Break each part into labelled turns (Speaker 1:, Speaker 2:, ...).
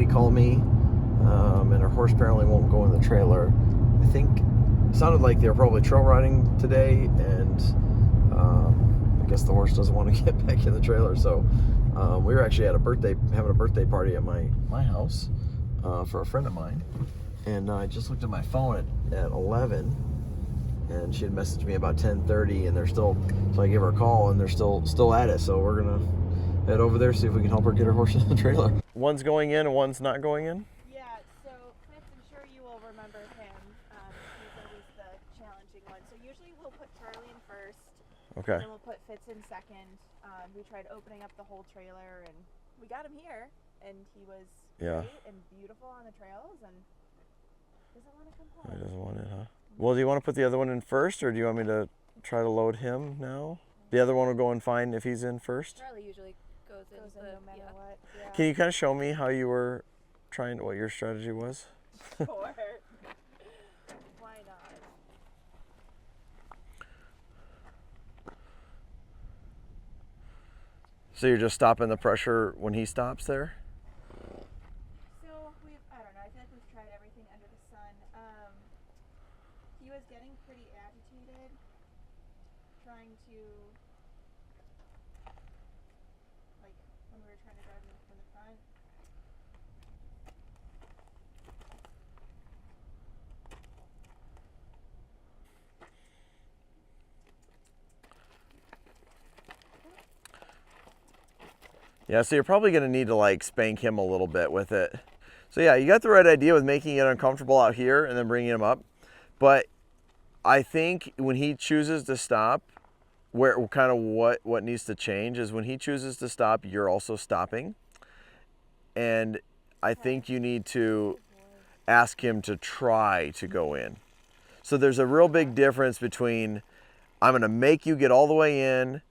Speaker 1: lady called me, and her horse apparently won't go in the trailer. I think it sounded like they were probably trail riding today, and I guess the horse doesn't want to get back in the trailer. So we were actually having a birthday party at my house for a friend of mine, and I just looked at my phone at 11, and she had messaged me about 10:30, and they're still. So I gave her a call, and they're still at it. So we're gonna head over there, see if we can help her get her horse in the trailer. One's going in and one's not going in?
Speaker 2: Yeah, so Fitz, I'm sure you will remember him. He's always the challenging one. So usually we'll put Charlie in first.
Speaker 1: Okay.
Speaker 2: And then we'll put Fitz in second. We tried opening up the whole trailer, and we got him here. And he was great and beautiful on the trails, and doesn't want to come home.
Speaker 1: He doesn't want it, huh? Well, do you want to put the other one in first, or do you want me to try to load him now? The other one will go in fine if he's in first?
Speaker 3: Charlie usually goes in
Speaker 2: no matter what. Yeah.
Speaker 1: Can you kind of show me how you were trying, what your strategy was?
Speaker 2: Sure. Why not?
Speaker 1: So you're just stopping the pressure when he stops there?
Speaker 2: So I don't know, I feel like we've tried everything under the sun. He was getting pretty agitated, trying to, like, when we were trying to drive him from the front.
Speaker 1: Yeah, so you're probably gonna need to like spank him a little bit with it. So yeah, you got the right idea with making it uncomfortable out here and then bringing him up. But I think when he chooses to stop, where kind of what needs to change is when he chooses to stop, you're also stopping. And I think you need to ask him to try to go in. So there's a real big difference between I'm gonna make you get all the way in,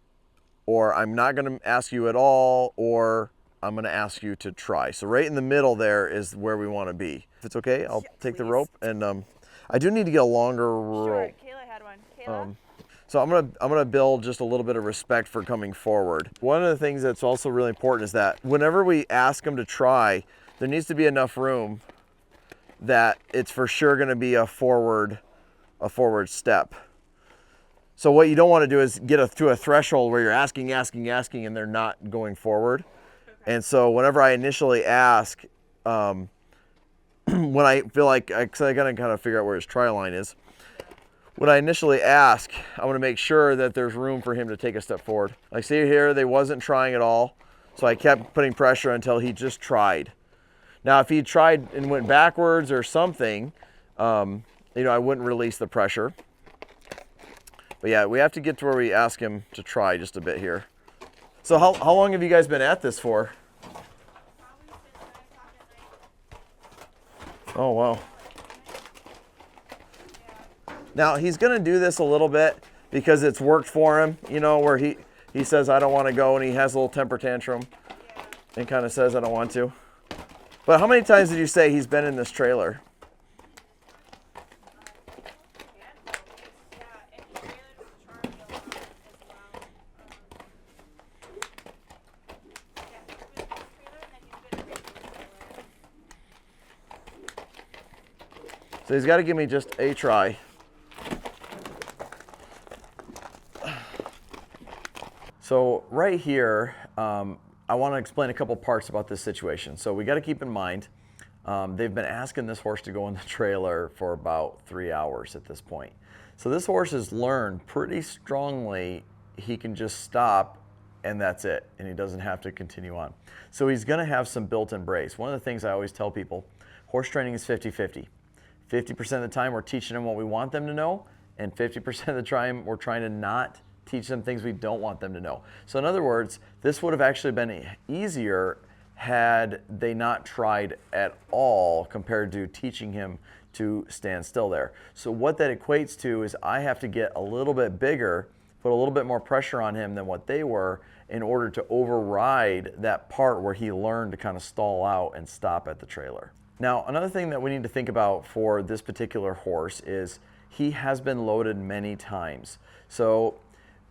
Speaker 1: or I'm not gonna ask you at all, or I'm gonna ask you to try. So right in the middle there is where we wanna be. If it's okay, I'll take the rope, and I do need to get a longer rope.
Speaker 2: Sure, Kayla had one. Kayla?
Speaker 1: So I'm gonna build just a little bit of respect for coming forward. One of the things that's also really important is that whenever we ask them to try, there needs to be enough room that it's for sure gonna be a forward step. So what you don't want to do is get to a threshold where you're asking, and they're not going forward. Okay. And so whenever I initially ask, when I feel like, because I gotta kind of figure out where his try line is. When I initially ask, I want to make sure that there's room for him to take a step forward. Like see here, they wasn't trying at all. So I kept putting pressure until he just tried. Now, if he tried and went backwards or something, I wouldn't release the pressure. But yeah, we have to get to where we ask him to try just a bit here. So how long have you guys been at this for? Oh, wow. Now, he's going to do this a little bit because it's worked for him, where he says, I don't want to go, and he has a little temper tantrum and kind of says, I don't want to. But how many times did you say he's been in this trailer? So he's got to give me just a try. So right here, I want to explain a couple parts about this situation. So we got to keep in mind, they've been asking this horse to go in the trailer for about 3 hours at this point. So this horse has learned pretty strongly he can just stop and that's it, and he doesn't have to continue on. So he's going to have some built-in brace. One of the things I always tell people, horse training is 50-50. 50% of the time we're teaching them what we want them to know, and 50% of the time we're trying to not teach them things we don't want them to know. So in other words, this would have actually been easier had they not tried at all compared to teaching him to stand still there. So what that equates to is I have to get a little bit bigger, put a little bit more pressure on him than what they were in order to override that part where he learned to kind of stall out and stop at the trailer. Now, another thing that we need to think about for this particular horse is he has been loaded many times. So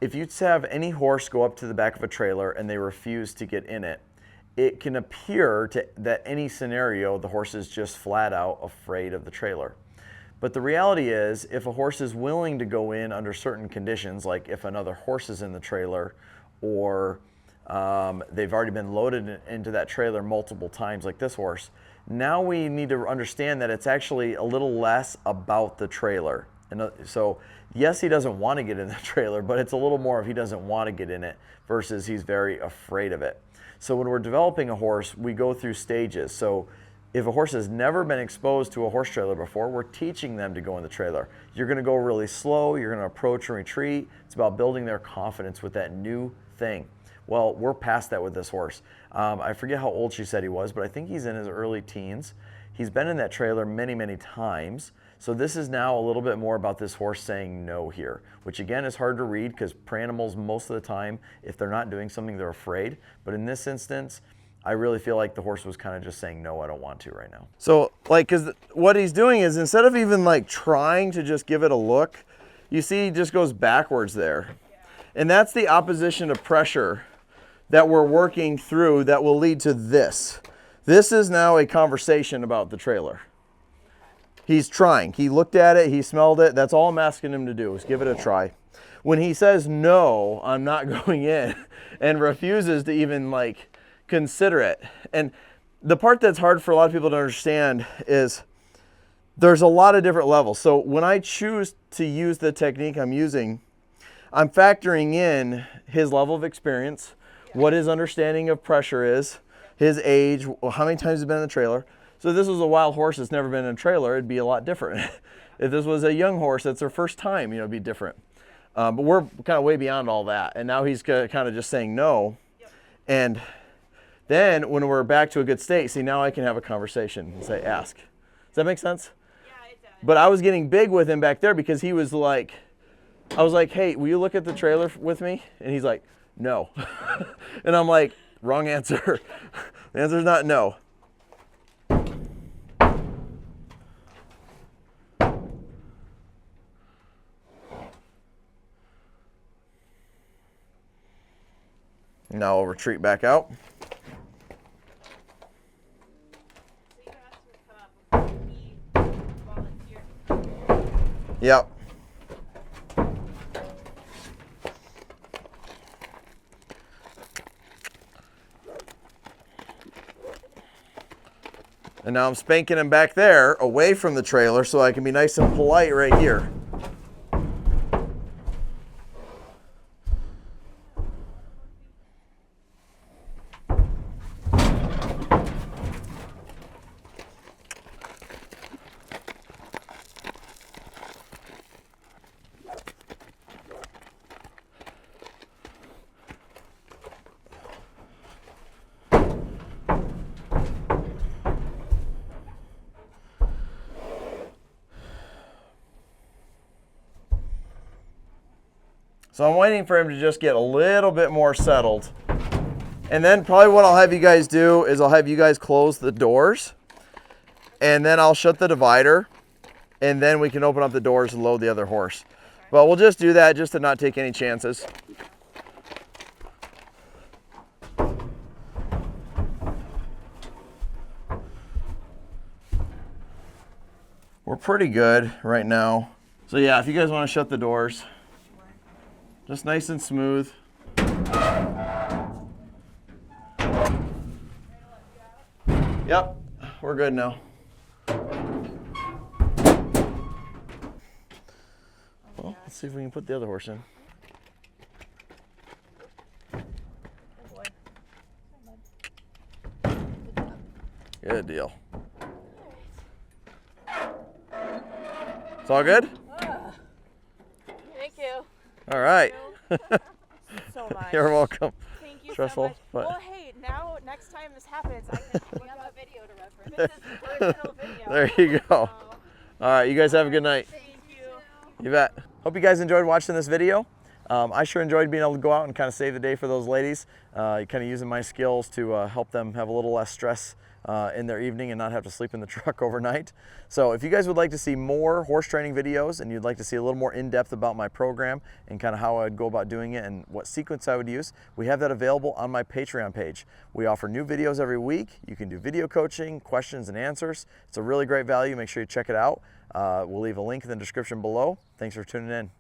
Speaker 1: if you have any horse go up to the back of a trailer and they refuse to get in it, it can appear that any scenario, the horse is just flat out afraid of the trailer. But the reality is, if a horse is willing to go in under certain conditions, like if another horse is in the trailer, or they've already been loaded into that trailer multiple times like this horse, now we need to understand that it's actually a little less about the trailer. And so yes, he doesn't want to get in the trailer, but it's a little more of he doesn't want to get in it versus he's very afraid of it. So when we're developing a horse, we go through stages. So if a horse has never been exposed to a horse trailer before, we're teaching them to go in the trailer. You're going to go really slow, you're going to approach and retreat. It's about building their confidence with that new thing. Well, we're past that with this horse. I forget how old she said he was, but I think he's in his early teens. He's been in that trailer many, many times. So this is now a little bit more about this horse saying no here, which again is hard to read because prey animals most of the time, if they're not doing something, they're afraid. But in this instance, I really feel like the horse was kind of just saying, no, I don't want to right now. So like, because what he's doing is instead of even like trying to just give it a look, you see he just goes backwards there. And that's the opposition of pressure that we're working through that will lead to this. This is now a conversation about the trailer. He's trying. He looked at it, he smelled it. That's all I'm asking him to do is give it a try. When he says, no, I'm not going in, and refuses to even like consider it. And the part that's hard for a lot of people to understand is there's a lot of different levels. So when I choose to use the technique I'm using, I'm factoring in his level of experience, what his understanding of pressure is, his age, how many times he's been in the trailer. So if this was a wild horse that's never been in a trailer, it'd be a lot different. If this was a young horse that's their first time, it'd be different. But we're kind of way beyond all that. And now he's kind of just saying no. Yep. And then when we're back to a good state, see, now I can have a conversation and say, ask. Does that make sense?
Speaker 2: Yeah, it does.
Speaker 1: But I was getting big with him back there because he was like, I was like, hey, will you look at the trailer with me? And he's like, no. And I'm like, wrong answer. The answer is not no. Now I'll retreat back out.
Speaker 2: So you asked him to come up before he volunteered.
Speaker 1: Yep. And now I'm spanking him back there away from the trailer so I can be nice and polite right here. So I'm waiting for him to just get a little bit more settled. And then probably what I'll have you guys do is I'll have you guys close the doors. And then I'll shut the divider. And then we can open up the doors and load the other horse. But we'll just do that just to not take any chances. We're pretty good right now. So yeah, if you guys want to shut the doors. Just nice and smooth. Yep, we're good now. Well, let's see if we can put the other horse in.
Speaker 2: Oh boy.
Speaker 1: Good deal. It's all good?
Speaker 2: Thank you.
Speaker 1: All right.
Speaker 2: So much.
Speaker 1: You're welcome.
Speaker 2: Thank you
Speaker 1: Stressful,
Speaker 2: so much.
Speaker 1: but-
Speaker 2: Well, hey, now next time this happens, I can we have a video to reference. This is personal video.
Speaker 1: There you go.
Speaker 2: So,
Speaker 1: All right, you guys have a good night.
Speaker 2: thank you.
Speaker 1: You bet. Hope you guys enjoyed watching this video. I sure enjoyed being able to go out and kind of save the day for those ladies, kind of using my skills to help them have a little less stress in their evening and not have to sleep in the truck overnight. So if you guys would like to see more horse training videos and you'd like to see a little more in-depth about my program and kind of how I would go about doing it and what sequence I would use, we have that available on my Patreon page. We offer new videos every week. You can do video coaching, questions and answers. It's a really great value. Make sure you check it out. We'll leave a link in the description below. Thanks for tuning in.